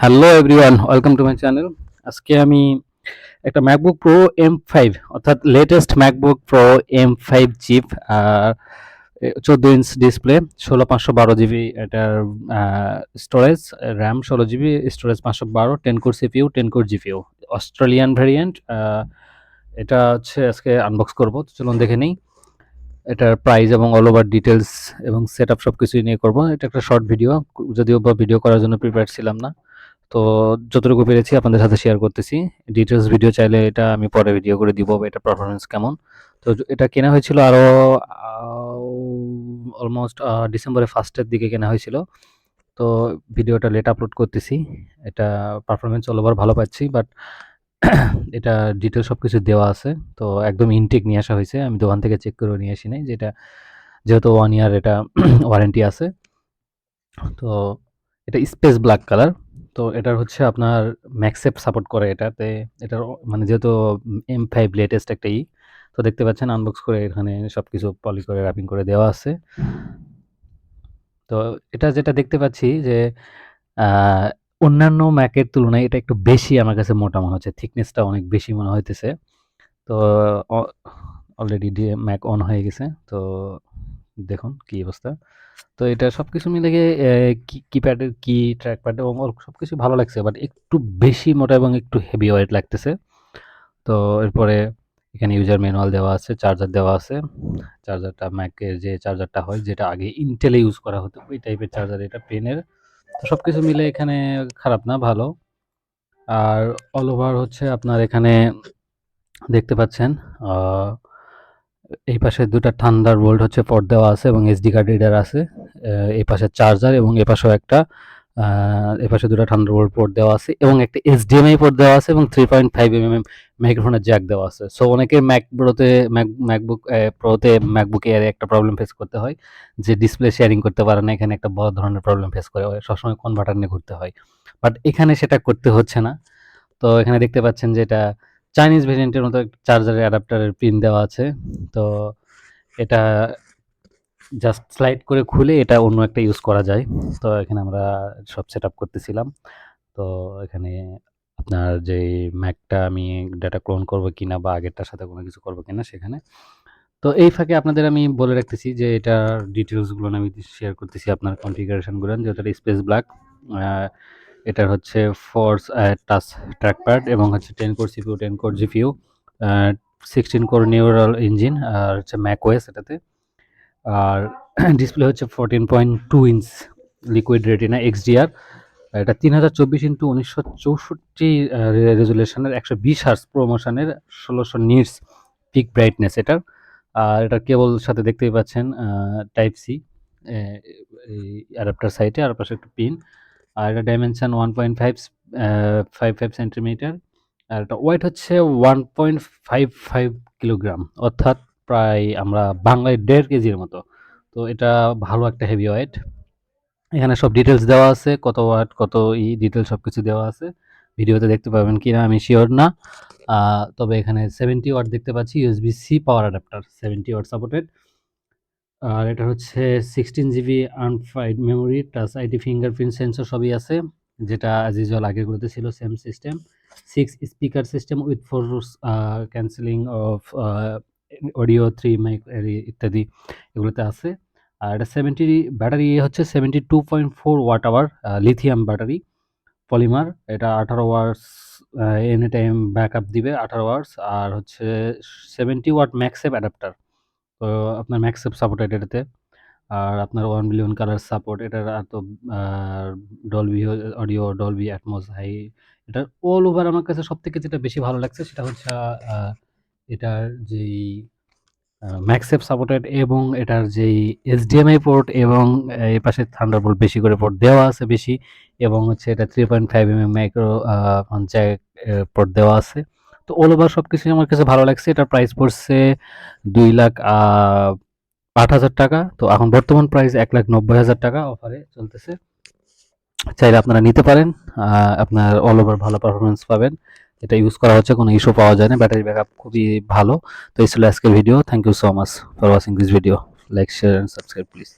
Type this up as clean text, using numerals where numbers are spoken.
Hello everyone, welcome to my channel. আজকে আমি একটা ম্যাকবুক প্রো M5 অর্থাৎ latest MacBook Pro M5 chip, আর 14 ইঞ্চ ডিসপ্লে, 16/512 জিবি এটার storage, RAM 16 GB, storage 512, 10 core CPU, 10 core GPU, Australian variant. এটা হচ্ছে আজকে আনবক্স করব, তো চলুন দেখে নিই এটার প্রাইস এবং অল ওভার ডিটেলস এবং সেট আপ সব কিছুই নিয়ে করবো। এটা একটা শর্ট ভিডিও, যদিও বা ভিডিও করার জন্য প্রিপেয়ার ছিলাম না, তো যতটুকু পেরেছি আপনাদের সাথে শেয়ার করতেছি। ডিটেলস ভিডিও চাইলে এটা আমি পরে ভিডিও করে দিব, বা এটা পারফরমেন্স কেমন। তো এটা কেনা হয়েছিল আরও অলমোস্ট ডিসেম্বরের ফার্স্টের দিকে কেনা হয়েছিল। তো ভিডিওটা লেট আপলোড করতেছি। এটা পারফরমেন্স অল ওভার ভালো পাচ্ছি, বাট এটা ডিটেল সব কিছু দেওয়া আছে। তো একদম ইনটেক নিয়ে আসা হয়েছে, আমি দোকান থেকে চেক করে নিয়ে আসি নাই, যেটা যেহেতু 1 ইয়ার এটা ওয়ারেন্টি আছে। তো এটা স্পেস ব্ল্যাক কালার। তো এটার হচ্ছে আপনার ম্যাকসেপ সাপোর্ট করে এটাতে। এটার মানে যেহেতু M5 লেটেস্ট একটা তো দেখতে পাচ্ছেন আনবক্স করে এখানে সব কিছু পলি করে র্যাপিং করে দেওয়া আছে। তো এটা যেটা দেখতে পাচ্ছি যে অন্যান্য ম্যাকের তুলনায় এটা একটু বেশি আমার কাছে মোটা মনে হচ্ছে, থিকনেসটা অনেক বেশি মনে হইতেছে। তো অলরেডি ম্যাক অন হয়ে গেছে, তো দেখুন কি অবস্থা। তো এটা সবকিছু মিলে গিয়ে কিপ্যাডের ট্র্যাক প্যাড এবং সবকিছু ভালো লাগছে, বাট একটু বেশি মোটা এবং একটু হেভি ওয়েট লাগতেছে। তো এরপরে এখানে ইউজার ম্যানুয়াল দেওয়া আছে, চার্জার দেওয়া আছে। চার্জারটা ম্যাকের যে চার্জারটা হয়, যেটা আগে ইন্টেলে ইউজ করা হতো, ওই টাইপের চার্জার এটা পেনের। তো সবকিছু মিলে এখানে খারাপ না, ভালো। আর অল ওভার হচ্ছে আপনার এখানে দেখতে পাচ্ছেন এই পাশে দুটা থান্ডারবোল্ট হচ্ছে পোর্ট দেওয়া আছে এবং এসডি কার্ড রিডার আছে। এই পাশে চার্জার এবং এ পাশেও একটা, এ পাশে দুটো থান্ডারবোল্ট পোর্ট দেওয়া আছে এবং একটা এইচডিএমআই পোর্ট দেওয়া আছে এবং 3.5 mm মাইক্রোফোনের জ্যাক দেওয়া আছে। সো অনেকের ম্যাকবুক এয়ারে একটা প্রবলেম ফেস করতে হয়, যে ডিসপ্লে শেয়ারিং করতে পারে না, এখানে একটা বড় ধরনের প্রবলেম ফেস করে, সবসময় কনভার্টার নিয়ে ঘুরতে হয়। বাট এখানে সেটা করতে হচ্ছে না। তো এখানে দেখতে পাচ্ছেন যে এটা চাইনিজ ভেরিয়েন্টের মতো চার্জারের অ্যাডাপ্টারের পিন দেওয়া আছে। তো এটা জাস্ট স্লাইড করে খুলে এটা অন্য একটা ইউজ করা যায়। তো এখানে আমরা সব সেট আপ করতেছিলাম। তো এখানে আপনার যে ম্যাকটা আমি ডাটা ক্লোন করবো কিনা বা আগেরটার সাথে কোনো কিছু করবো কিনা সেখানে। তো এই ফাঁকে আপনাদের আমি বলে রাখতেছি যে এটার ডিটেলসগুলো আমি শেয়ার করতেছি, আপনার কনফিগারেশনগুলো, যেহেতু এটা স্পেস ব্ল্যাক। এটার হচ্ছে ফোর্স টাচ ট্র্যাকপ্যাড এবং হচ্ছে 10 core CPU, 10 core GPU, 16 core neural engine, আর হচ্ছে ম্যাক ওএস এটাতে। আর ডিসপ্লে হচ্ছে 14.2 ইঞ্চ লিকুইড রেটিনা এক্সডিআর। এটা 3024x1964 রেজুলেশনের 120 হার্স প্রমোশনের 1600 নিটস পিক ব্রাইটনেস এটার। আর এটার কেবল সাথে দেখতেই পাচ্ছেন টাইপ সি এই অ্যাডাপ্টার সাইটে, আর পাশে একটু পিন। আর এটা ডাইমেনশন 1.55 সেন্টিমিটার। আর এটা ওয়েট হচ্ছে 1.55 কিলোগ্রাম, অর্থাৎ প্রায় আমরা বাংলায় 1.5 কেজির মতো। তো এটা ভালো একটা হেভি ওয়েট। এখানে সব ডিটেলস দেওয়া আছে, কত ওয়াট কত ডিটেলস সব কিছু দেওয়া আছে। ভিডিওতে দেখতে পাবেন কিনা আমি শিওর না। তবে এখানে 70 ওয়াট দেখতে পাচ্ছি USB C power adapter, 70 watt supported. আর এটা হচ্ছে 16 GB unified memory, touch ID, fingerprint sensor সবই আছে, যেটা অ্যাজ ইউজুয়াল আগেরগুলোতে ছিল, same system. 6 speaker system with 4 cancelling of audio, 3 mic ইত্যাদি এগুলোতে আছে। আর এটা ব্যাটারি হচ্ছে 72.4 watt hour lithium battery polymer. এটা 18 ওয়াটস এনি টাইম ব্যাকআপ দিবে, 18 ওয়াটস। আর হচ্ছে 70 ওয়াট ম্যাক্সেপ অ্যাডাপ্টার। তো আপনার ম্যাক্সেপ সাপোর্টেড এটাতে। আর আপনার 1 বিলিয়ন কালার সাপোর্ট এটার। আর তো ডলবি অডিও, ডলবি অ্যাটমস হাই। এটার অল ওভার আমার কাছে সবথেকে যেটা বেশি ভালো লাগছে সেটা হচ্ছে এটার যেই ম্যাক্সেপ সাপোর্টেড এবং এটার যেই এইচডিএমআই পোর্ট এবং এই পাশে থান্ডারবোল্ট বেশি করে পোর্ট দেওয়া আছে বেশি, এবং হচ্ছে এটা 3.5 mm মাইক্রো জ্যাক পোর্ট দেওয়া আছে। তো অল ওভার সব কিছুই আমার কাছে ভালো লাগছে। এটার প্রাইস পড়ছে 2,08,000 টাকা। তো এখন বর্তমান প্রাইস 1,90,000 টাকা অফারে চলতেছে। চাইলে আপনারা নিতে পারেন। আপনার অল ওভার ভালো পারফরমেন্স পাবেন। এটা ইউজ করা হচ্ছে, কোনো ইস্যু পাওয়া যায় না, ব্যাটারি ব্যাকআপ খুবই ভালো। তো এই ছিল আজকের video. Thank you so much for watching this video. Like, share and subscribe please.